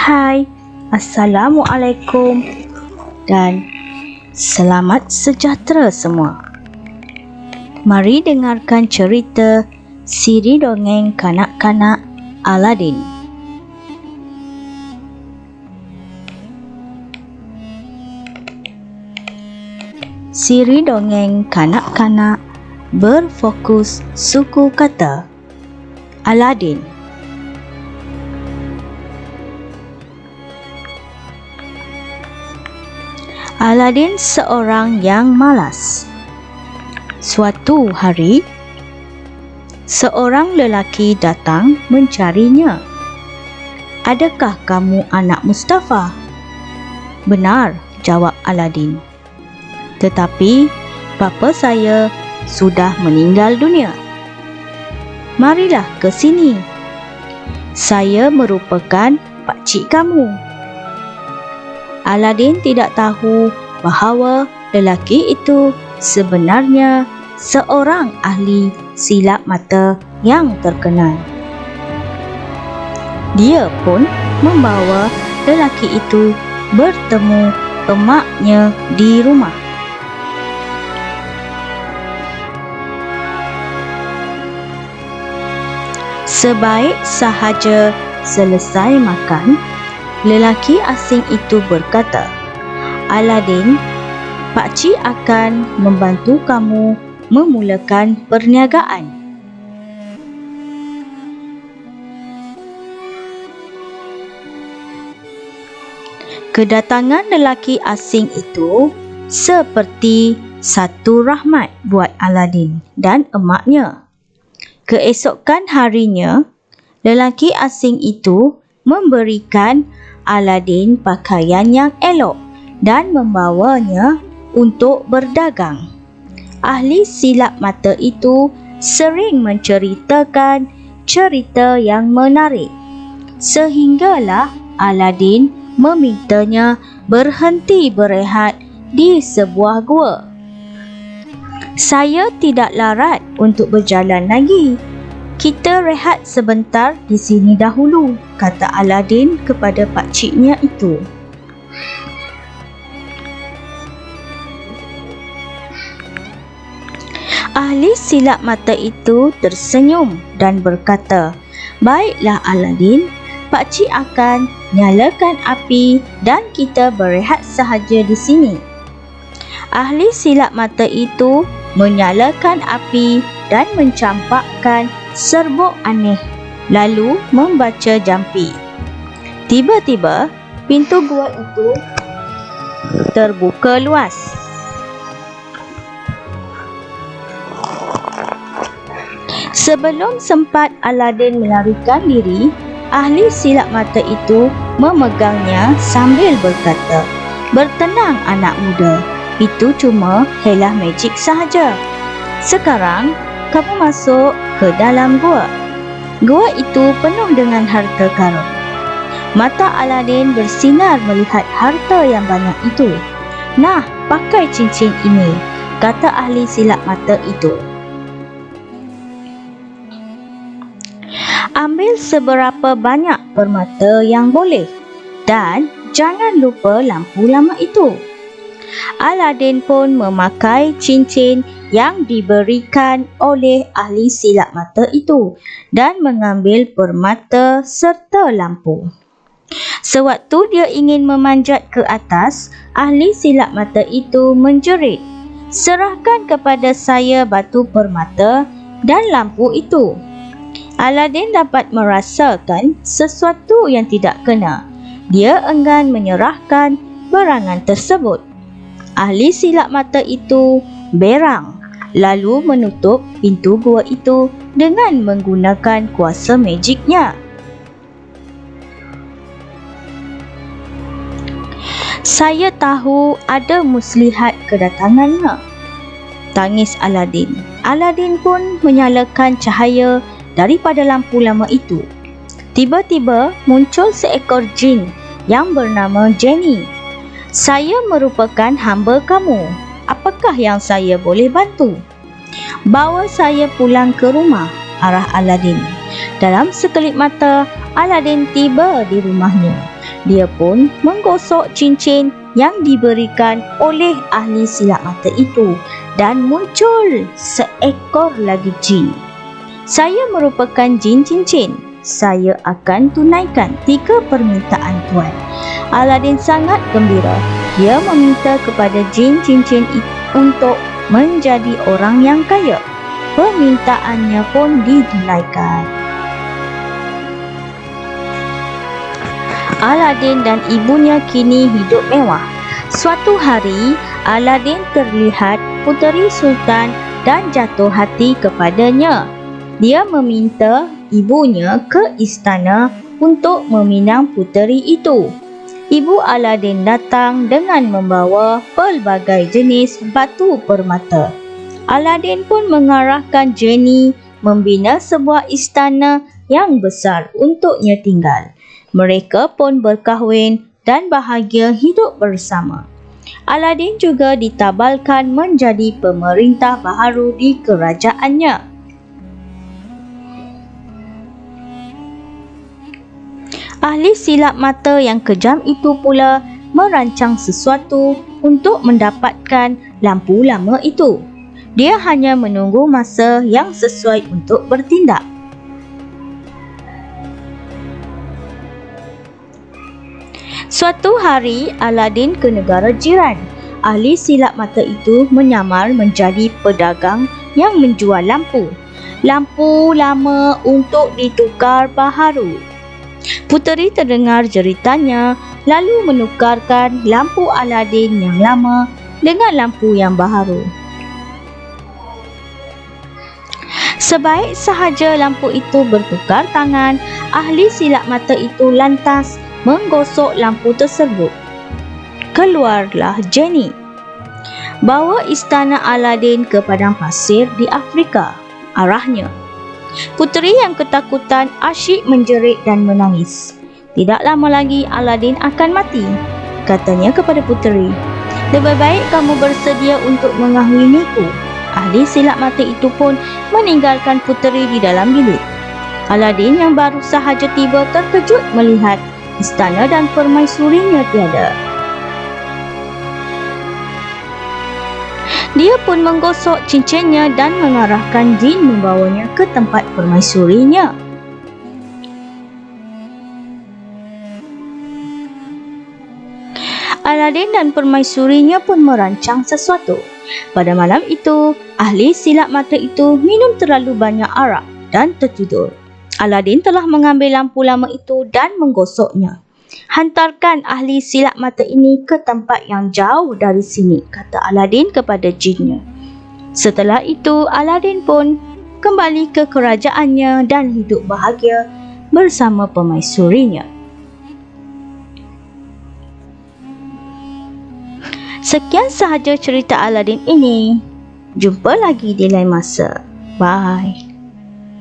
Hai, Assalamualaikum dan selamat sejahtera semua. Mari dengarkan cerita Siri Dongeng Kanak-Kanak Aladin. Siri Dongeng Kanak-Kanak berfokus suku kata. Aladin. Aladin seorang yang malas. Suatu hari, seorang lelaki datang mencarinya. "Adakah kamu anak Mustafa?" "Benar," jawab Aladin. "Tetapi bapa saya sudah meninggal dunia." "Marilah ke sini. Saya merupakan pakcik kamu." Aladin tidak tahu bahawa lelaki itu sebenarnya seorang ahli silap mata yang terkenal. Dia pun membawa lelaki itu bertemu emaknya di rumah. Sebaik sahaja selesai makan, lelaki asing itu berkata, "Aladin, pakcik akan membantu kamu memulakan perniagaan." Kedatangan lelaki asing itu seperti satu rahmat buat Aladin dan emaknya. Keesokan harinya, lelaki asing itu memberikan Aladin pakaian yang elok dan membawanya untuk berdagang. Ahli silap mata itu sering menceritakan cerita yang menarik, sehinggalah Aladin memintanya berhenti berehat di sebuah gua. "Saya tidak larat untuk berjalan lagi. Kita rehat sebentar di sini dahulu," kata Aladin kepada pakciknya itu. Ahli silap mata itu tersenyum dan berkata, "Baiklah Aladin, pakcik akan nyalakan api dan kita berehat sahaja di sini." Ahli silap mata itu menyalakan api dan mencampakkan serbuk aneh, lalu membaca jampi. Tiba-tiba, pintu gua itu terbuka luas. Sebelum sempat Aladin melarikan diri, ahli silap mata itu memegangnya sambil berkata, "Bertenang anak muda, itu cuma helah magic sahaja. Sekarang kamu masuk ke dalam gua." Gua itu penuh dengan harta karun. Mata Aladin bersinar melihat harta yang banyak itu. "Nah, pakai cincin ini," kata ahli silap mata itu. "Ambil seberapa banyak permata yang boleh dan jangan lupa lampu lama itu." Aladin pun memakai cincin yang diberikan oleh ahli silap mata itu dan mengambil permata serta lampu. Sewaktu dia ingin memanjat ke atas, ahli silap mata itu menjerit, "Serahkan kepada saya batu permata dan lampu itu." Aladin dapat merasakan sesuatu yang tidak kena. Dia enggan menyerahkan barangan tersebut. Ahli silap mata itu berang, lalu menutup pintu gua itu dengan menggunakan kuasa magiknya. "Saya tahu ada muslihat kedatangannya," tangis Aladin. Aladin pun menyalakan cahaya daripada lampu lama itu. Tiba-tiba muncul seekor jin yang bernama Jenny. "Saya merupakan hamba kamu. Apakah yang saya boleh bantu?" "Bawa saya pulang ke rumah," arah Aladin. Dalam sekelip mata, Aladin tiba di rumahnya. Dia pun menggosok cincin yang diberikan oleh ahli silap mata itu dan muncul seekor lagi jin. Saya merupakan jin cincin. Saya akan tunaikan 3 permintaan tuan. Aladin sangat gembira. Dia meminta kepada jin cincin untuk menjadi orang yang kaya. Permintaannya pun ditunaikan. Aladin dan ibunya kini hidup mewah. Suatu hari, Aladin terlihat puteri sultan dan jatuh hati kepadanya. Dia meminta ibunya ke istana untuk meminang puteri itu. Ibu Aladin datang dengan membawa pelbagai jenis batu permata. Aladin pun mengarahkan Genie membina sebuah istana yang besar untuknya tinggal. Mereka pun berkahwin dan bahagia hidup bersama. Aladin juga ditabalkan menjadi pemerintah baharu di kerajaannya. Ahli silap mata yang kejam itu pula merancang sesuatu untuk mendapatkan lampu lama itu. Dia hanya menunggu masa yang sesuai untuk bertindak. Suatu hari, Aladin ke negara jiran. Ahli silap mata itu menyamar menjadi pedagang yang menjual lampu. Lampu lama untuk ditukar baharu. Puteri terdengar jeritanya, lalu menukarkan lampu Aladin yang lama dengan lampu yang baharu. Sebaik sahaja lampu itu bertukar tangan, ahli silap mata itu lantas menggosok lampu tersebut. Keluarlah Genie. Bawa istana Aladin ke padang pasir di Afrika, arahnya. Puteri yang ketakutan asyik menjerit dan menangis. Tidak lama lagi Aladin akan mati, katanya kepada puteri. Lebih baik kamu bersedia untuk mengahwiniku. Ahli silap mata itu pun meninggalkan puteri di dalam bilik. Aladin yang baru sahaja tiba terkejut melihat istana dan permaisurinya tiada. Dia pun menggosok cincinnya dan mengarahkan jin membawanya ke tempat permaisurinya. Aladin dan permaisurinya pun merancang sesuatu. Pada malam itu, ahli silap mata itu minum terlalu banyak arak dan tertidur. Aladin telah mengambil lampu lama itu dan menggosoknya. Hantarkan ahli silap mata ini ke tempat yang jauh dari sini, kata Aladin kepada jinnya. Setelah itu, Aladin pun kembali ke kerajaannya dan hidup bahagia bersama permaisurinya. Sekian sahaja cerita Aladin ini. Jumpa lagi di lain masa. Bye.